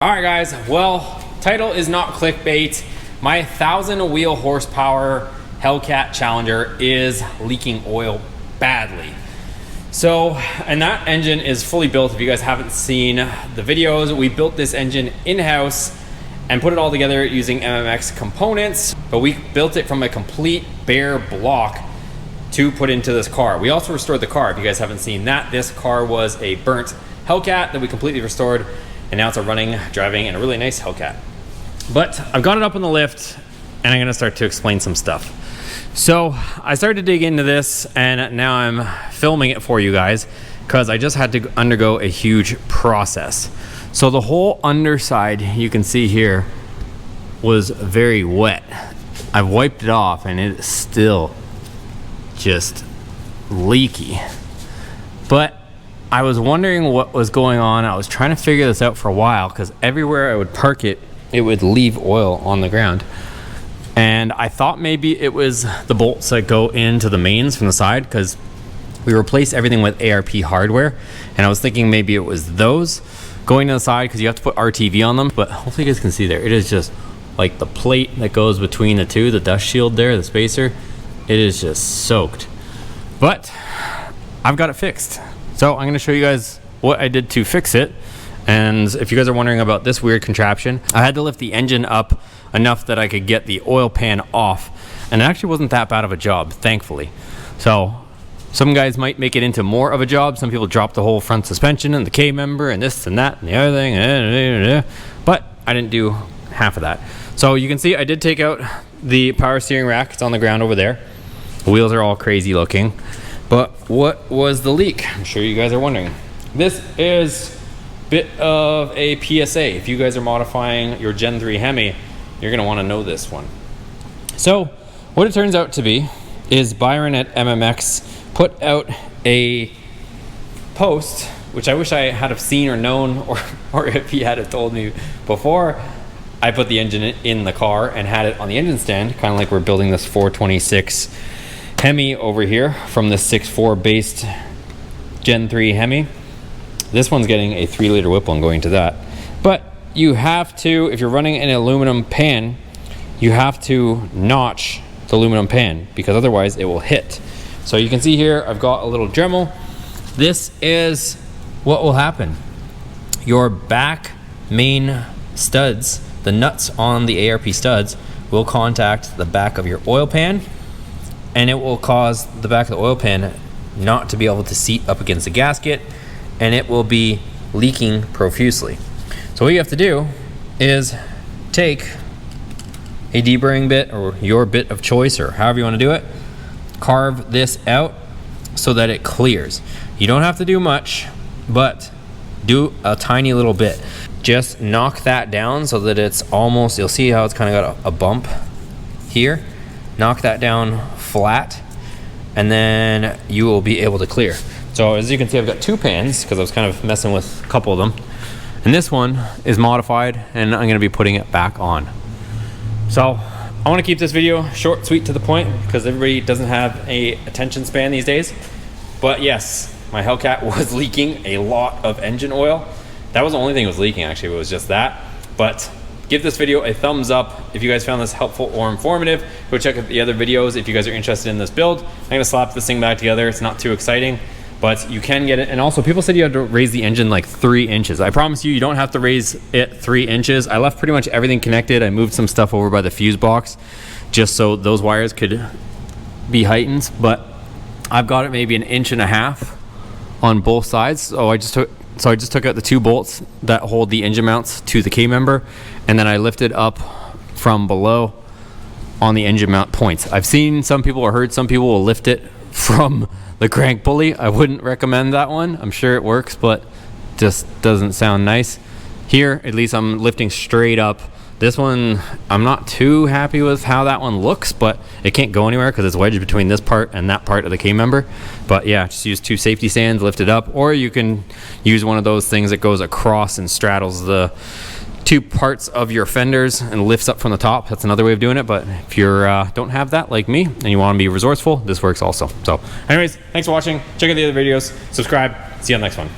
All right, guys, well, title is not clickbait. My 1,000 wheel horsepower Hellcat Challenger is leaking oil badly. So, and that engine is fully built. If you guys haven't seen the videos, we built this engine in-house and put it all together using MMX components, but we built it from a complete bare block to put into this car. We also restored the car. If you guys haven't seen that, this car was a burnt Hellcat that we completely restored, and now it's a running, driving, and a really nice Hellcat. But I've got it up on the lift, and I'm gonna start to explain some stuff. So I started to dig into this, and now I'm filming it for you guys because I just had to undergo a huge process. So the whole underside, you can see here, was very wet. I've wiped it off, and it is still just leaky. But I was wondering what was going on. I was trying to figure this out for a while because everywhere I would park it, it would leave oil on the ground. And I thought maybe it was the bolts that go into the mains from the side, because we replaced everything with ARP hardware. And I was thinking maybe it was those going to the side, because you have to put RTV on them. But hopefully you guys can see there, it is just like the plate that goes between the two, the dust shield there, the spacer, it is just soaked. But I've got it fixed. So I'm gonna show you guys what I did to fix it. And if you guys are wondering about this weird contraption, I had to lift the engine up enough that I could get the oil pan off. And it actually wasn't that bad of a job, thankfully. So some guys might make it into more of a job. Some people drop the whole front suspension and the K-member and this and that and the other thing. But I didn't do half of that. So you can see I did take out the power steering rack. It's on the ground over there. The wheels are all crazy looking. But what was the leak? I'm sure you guys are wondering. This is a bit of a PSA. If you guys are modifying your Gen 3 Hemi, you're gonna wanna know this one. So what it turns out to be is Byron at MMX put out a post, which I wish I had have seen or known, or if he had have told me before I put the engine in the car and had it on the engine stand, kind of like we're building this 426 Hemi over here from the 6.4 based Gen 3 Hemi. This one's getting a 3-liter Whipple going to that. But you have to, if you're running an aluminum pan, you have to notch the aluminum pan, because otherwise it will hit. So you can see here, I've got a little Dremel. This is what will happen. Your back main studs, the nuts on the ARP studs, will contact the back of your oil pan, and it will cause the back of the oil pan not to be able to seat up against the gasket, and it will be leaking profusely. So what you have to do is take a deburring bit, or your bit of choice, or however you want to do it, carve this out so that it clears. You don't have to do much, but do a tiny little bit. Just knock that down so that it's almost, you'll see how it's kind of got a bump here. Knock that down flat, and then you will be able to clear. So as you can see, I've got two pans because I was kind of messing with a couple of them, and this one is modified, and I'm going to be putting it back on. So I want to keep this video short, sweet, to the point, because everybody doesn't have a attention span these days. But yes, my Hellcat was leaking a lot of engine oil. That was the only thing that was leaking, actually. It was just that. But give this video a thumbs up if you guys found this helpful or informative. Go check out the other videos if you guys are interested in this build. I'm gonna slap this thing back together. It's not too exciting, but you can get it. And also, people said you had to raise the engine like 3 inches. I promise you, you don't have to raise it 3 inches. I left pretty much everything connected. I moved some stuff over by the fuse box just so those wires could be heightened, but I've got it maybe 1.5 inches on both sides. So I just took out the 2 bolts that hold the engine mounts to the K-member, and then I lifted up from below on the engine mount points. I've seen some people, or heard some people, will lift it from the crank pulley. I wouldn't recommend that one. I'm sure it works, but just doesn't sound nice. Here, at least I'm lifting straight up. This one, I'm not too happy with how that one looks, but it can't go anywhere because it's wedged between this part and that part of the K-member. But yeah, just use 2 safety stands, lift it up, or you can use one of those things that goes across and straddles the 2 parts of your fenders and lifts up from the top. That's another way of doing it. But if you don't have that like me and you want to be resourceful, this works also. So anyways, thanks for watching. Check out the other videos, subscribe, see you on the next one.